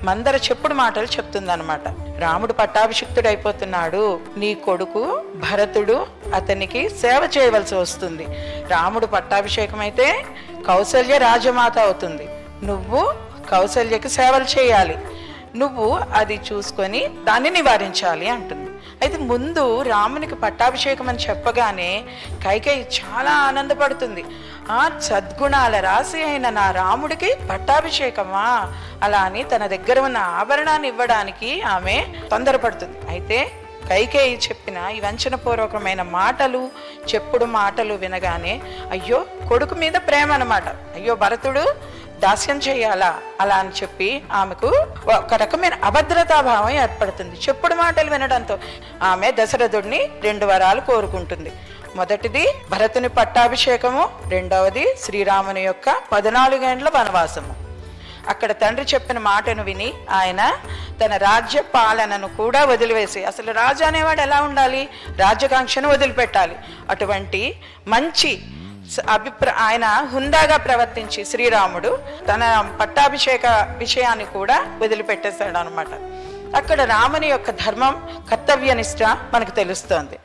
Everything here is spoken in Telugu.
మందర చెప్పుడు మాటలు చెప్తుందన్నమాట. రాముడు పట్టాభిషిక్తుడు అయిపోతున్నాడు, నీ కొడుకు భరతుడు అతనికి సేవ చేయవలసి వస్తుంది. రాముడు పట్టాభిషేకం అయితే కౌసల్య రాజమాత అవుతుంది, నువ్వు కౌసల్యకి సేవలు చేయాలి, నువ్వు అది చూసుకొని దాన్ని నివారించాలి అంటుంది. అయితే ముందు రామునికి పట్టాభిషేకం అని చెప్పగానే కైకేయి చాలా ఆనందపడుతుంది. ఆ సద్గుణాల రాశి అయిన నా రాముడికి పట్టాభిషేకమా అలా అని తన దగ్గర ఉన్న ఆభరణాన్ని ఇవ్వడానికి ఆమె తొందరపడుతుంది. అయితే కైకేయి చెప్పిన ఈ వంచనపూర్వకమైన మాటలు, చెప్పుడు మాటలు వినగానే అయ్యో కొడుకు మీద ప్రేమ అన్నమాట, అయ్యో భరతుడు దాస్యం చేయాలా అలా అని చెప్పి ఆమెకు ఒక రకమైన అభద్రతాభావం ఏర్పడుతుంది. చెప్పుడు మాటలు వినడంతో ఆమె దశరథుడిని 2 వరాలు కోరుకుంటుంది. మొదటిది భరతుని పట్టాభిషేకము, రెండవది శ్రీరాముని యొక్క 14 ఏండ్ల వనవాసము. అక్కడ తండ్రి చెప్పిన మాటను విని ఆయన తన రాజ్య పాలనను కూడా వదిలివేసి, అసలు రాజు అనేవాడు ఎలా ఉండాలి, రాజ్యకాంక్షను వదిలిపెట్టాలి, అటువంటి మంచి ఆయన హుందాగా ప్రవర్తించి శ్రీరాముడు తన పట్టాభిషేక విషయాన్ని కూడా వదిలిపెట్టేశాడు అనమాట. అక్కడ రాముని యొక్క ధర్మం, కర్తవ్యనిష్ట మనకు తెలుస్తోంది.